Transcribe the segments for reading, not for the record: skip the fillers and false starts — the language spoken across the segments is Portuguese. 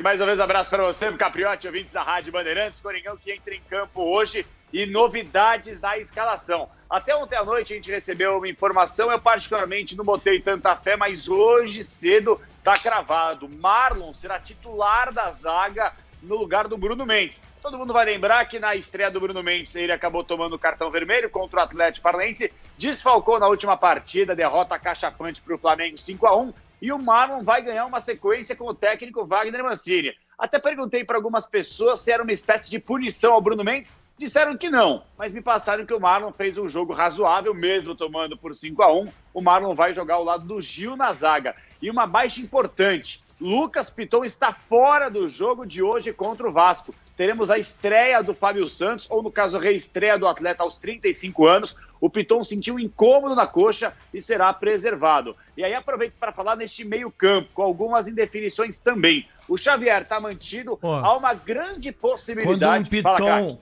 Mais uma vez, abraço para você, Capriotti, ouvintes da Rádio Bandeirantes. Coringão que entra em campo hoje e novidades da escalação. Até ontem à noite a gente recebeu uma informação, eu particularmente não botei tanta fé, mas hoje cedo está cravado. Marlon será titular da zaga no lugar do Bruno Mendes. Todo mundo vai lembrar que na estreia do Bruno Mendes ele acabou tomando cartão vermelho contra o Atlético Paranaense, desfalcou na última partida, derrota cachapante para o Flamengo 5-1, e o Marlon vai ganhar uma sequência com o técnico Wagner Mancini. Até perguntei para algumas pessoas se era uma espécie de punição ao Bruno Mendes, disseram que não, mas me passaram que o Marlon fez um jogo razoável, mesmo tomando por 5-1, o Marlon vai jogar ao lado do Gil na zaga. E uma baixa importante, Lucas Piton está fora do jogo de hoje contra o Vasco. Teremos a estreia do Fábio Santos, ou no caso a reestreia do atleta aos 35 anos. O Piton sentiu um incômodo na coxa e será preservado. E aí aproveito para falar neste meio campo, com algumas indefinições também. O Xavier está mantido, há uma grande possibilidade...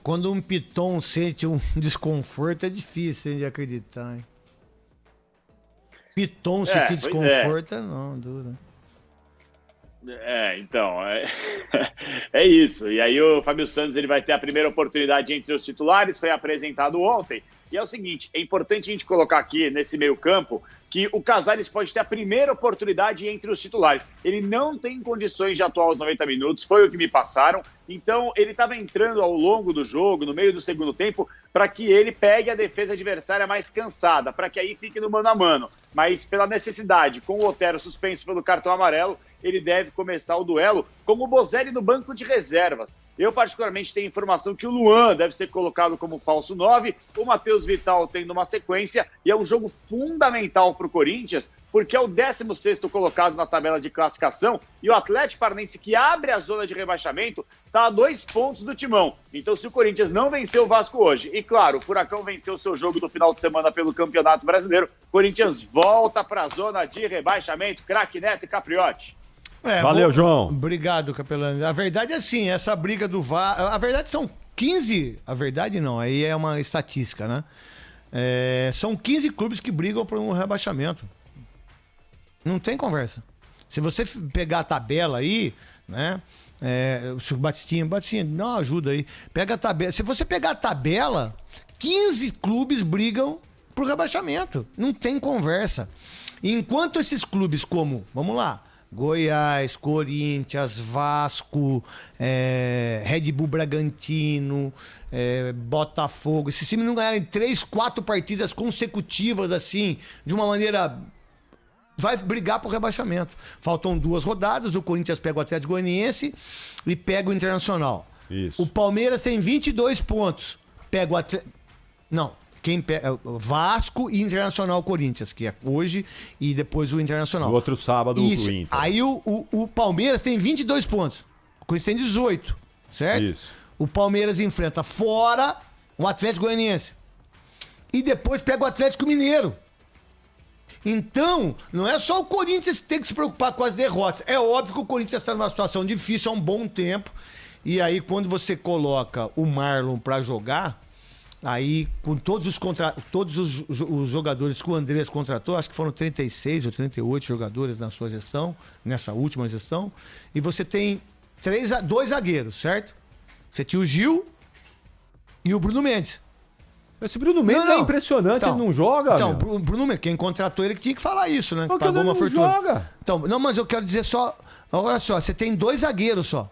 Quando um Piton sente um desconforto, é difícil de acreditar, hein? Piton sentir desconforto, não, dura. É isso. E aí o Fábio Santos ele vai ter a primeira oportunidade entre os titulares, foi apresentado ontem. E é o seguinte, é importante a gente colocar aqui nesse meio campo que o Casares pode ter a primeira oportunidade entre os titulares. Ele não tem condições de atuar os 90 minutos, foi o que me passaram. Então ele estava entrando ao longo do jogo, no meio do segundo tempo, para que ele pegue a defesa adversária mais cansada, para que aí fique no mano a mano. Mas pela necessidade, com o Otero suspenso pelo cartão amarelo, ele deve começar o duelo com o Bozelli no banco de reservas. Eu particularmente tenho informação que o Luan deve ser colocado como falso 9, o Matheus Vital tendo uma sequência, e é um jogo fundamental para o Corinthians, porque é o 16º colocado na tabela de classificação, e o Atlético Paranaense, que abre a zona de rebaixamento, está a 2 pontos do Timão. Então, se o Corinthians não vencer o Vasco hoje, e claro, o Furacão venceu o seu jogo do final de semana pelo Campeonato Brasileiro, Corinthians volta para a zona de rebaixamento. Craque Neto e Capriotti. Valeu, João. Obrigado, Capelano. A verdade é assim, essa briga do VAR... A verdade são 15... A verdade não, aí é uma estatística, né? São 15 clubes que brigam por um rebaixamento. Não tem conversa. Se você pegar a tabela aí, né? O Batistinha, dá uma ajuda aí. Pega a tabela. Se você pegar a tabela, 15 clubes brigam por rebaixamento. Não tem conversa. E enquanto esses clubes como, vamos lá, Goiás, Corinthians, Vasco, Red Bull Bragantino, Botafogo, esses times não ganharem 3, 4 partidas consecutivas assim, de uma maneira... vai brigar por rebaixamento. Faltam 2 rodadas, o Corinthians pega o Atlético Goianiense e pega o Internacional. Isso. O Palmeiras tem 22 pontos. Pega o Atlético... Não, quem pega... Vasco e Internacional Corinthians, que é hoje, e depois o Internacional. No outro sábado, isso. O Inter. Aí o Palmeiras tem 22 pontos. O Corinthians tem 18, certo? Isso. O Palmeiras enfrenta fora o Atlético Goianiense. E depois pega o Atlético Mineiro. Então, não é só o Corinthians que tem que se preocupar com as derrotas. É óbvio que o Corinthians está numa situação difícil há um bom tempo. E aí, quando você coloca o Marlon para jogar, aí com todos os jogadores que o Andrés contratou, acho que foram 36 ou 38 jogadores na sua gestão, nessa última gestão, e você tem 2 zagueiros, certo? Você tinha o Gil e o Bruno Mendes. Esse Bruno Mendes é impressionante, ele não joga. Então, o Bruno Mendes, quem contratou ele que tinha que falar isso, né? Porque pagou uma fortuna. Joga. Então, não, mas eu quero dizer só, olha só, você tem 2 zagueiros só.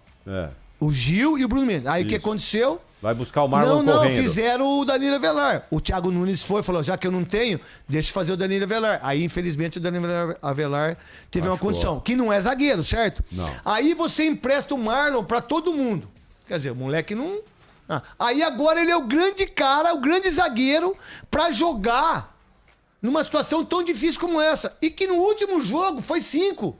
O Gil e o Bruno Mendes. Aí o que aconteceu? Vai buscar o Marlon correndo. Não, fizeram o Danilo Avelar. O Thiago Nunes falou, já que eu não tenho, deixa eu fazer o Danilo Avelar. Aí, infelizmente, o Danilo Avelar teve uma condição, que não é zagueiro, certo? Não. Aí você empresta o Marlon pra todo mundo. Quer dizer, o moleque não... Aí agora ele é o grande cara, o grande zagueiro pra jogar numa situação tão difícil como essa. E que no último jogo foi 5.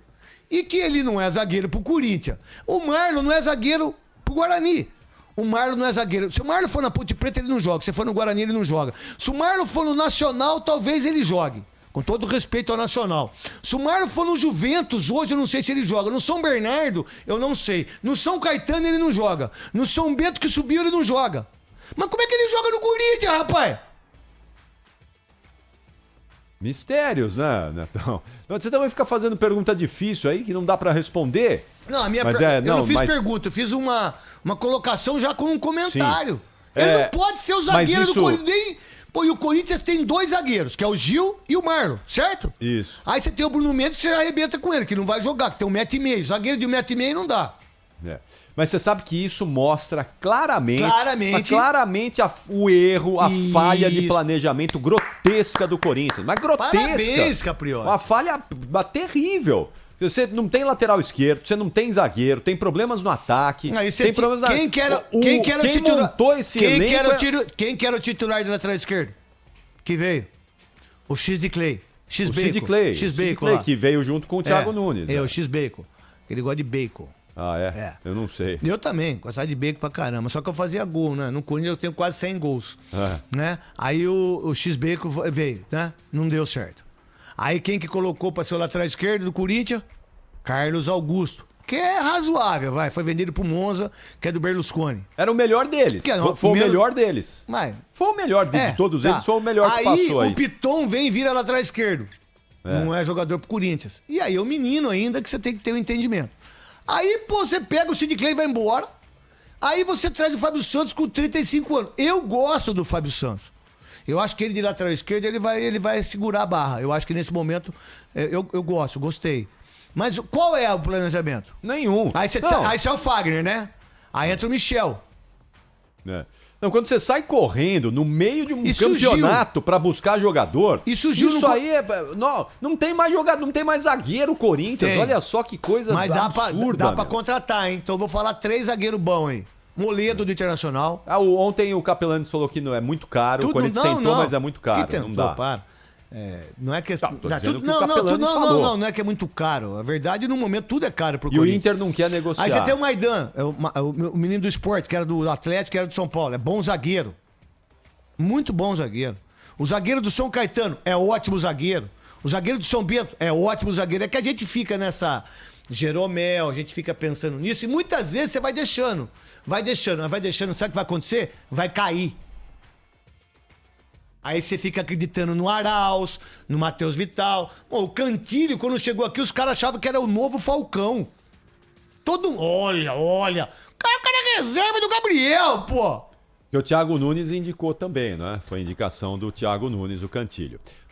E que ele não é zagueiro pro Corinthians. O Marlon não é zagueiro pro Guarani. O Marlon não é zagueiro. Se o Marlon for na Ponte Preta, ele não joga. Se for no Guarani, ele não joga. Se o Marlon for no Nacional, talvez ele jogue. Com todo respeito ao Nacional. Se o Marlon for no Juventus, hoje eu não sei se ele joga. No São Bernardo, eu não sei. No São Caetano, ele não joga. No São Bento, que subiu, ele não joga. Mas como é que ele joga no Corinthians, rapaz? Mistérios, né, Netão? Então, você também fica fazendo pergunta difícil aí que não dá pra responder. Não, a minha Mas eu não fiz pergunta, eu fiz uma colocação já com um comentário. Sim. Ele não pode ser o zagueiro do Corinthians. Pô, e o Corinthians tem 2 zagueiros, que é o Gil e o Marlon, certo? Isso. Aí você tem o Bruno Mendes que você arrebenta com ele, que não vai jogar, que tem 1,5 m. Zagueiro de 1,5 m não dá. É. Mas você sabe que isso mostra claramente o erro, a falha de planejamento grotesca do Corinthians. Mas grotesca. Parabéns, Caprioli. Uma falha terrível. Você não tem lateral esquerdo, você não tem zagueiro, tem problemas no ataque. Tem problemas quem que era o titular? Montou esse quem que era o titular do lateral esquerdo? Que veio? O X de Clay. X-Bacon, que veio junto com o Thiago Nunes. O X-Bacon. Ele gosta de bacon. Ah, é? Eu não sei. Eu também, gostava de bacon pra caramba. Só que eu fazia gol, né? No Corinthians eu tenho quase 100 gols. Né? Aí o X-Bacon veio, né? Não deu certo. Aí quem que colocou pra ser o lateral esquerdo do Corinthians? Carlos Augusto. Que é razoável, vai. Foi vendido pro Monza, que é do Berlusconi. Era o melhor deles. Foi o melhor deles. Mas, foi o melhor de todos eles, foi o melhor que passou aí. Aí o Piton vem e vira lateral esquerdo. Não é jogador pro Corinthians. E aí é o menino ainda que você tem que ter um entendimento. Aí, pô, você pega o Sid Clay e vai embora. Aí você traz o Fábio Santos com 35 anos. Eu gosto do Fábio Santos. Eu acho que ele de lateral esquerdo, ele vai segurar a barra. Eu acho que nesse momento, eu gostei. Mas qual é o planejamento? Nenhum. Aí você é o Fagner, né? Aí entra o Michel. Não, quando você sai correndo no meio de um campeonato pra buscar jogador, isso aí não tem mais jogador, não tem mais zagueiro Corinthians. Tem. Olha só que coisa absurda. Dá pra contratar, hein? Então eu vou falar 3 zagueiros bons aí. Moledo do Internacional. Ontem o Capelanes falou que não é muito caro. O Corinthians tentou, mas é muito caro. Tentou, não dá. Para. Não é que não é que é muito caro. A verdade, no momento, tudo é caro pro Corinthians. E o Inter não quer negociar. Aí você tem o Maidan, o menino do esporte, que era do Atlético, que era do São Paulo. É bom zagueiro. Muito bom zagueiro. O zagueiro do São Caetano é ótimo zagueiro. O zagueiro do São Bento é ótimo zagueiro. É que a gente fica nessa Jeromel, a gente fica pensando nisso e muitas vezes você vai deixando. Sabe o que vai acontecer? Vai cair. Aí você fica acreditando no Arauz, no Matheus Vital. Pô, o Cantilho, quando chegou aqui, os caras achavam que era o novo Falcão. Olha. O cara é reserva do Gabriel, pô. E o Thiago Nunes indicou também, né? Foi indicação do Thiago Nunes, o Cantilho.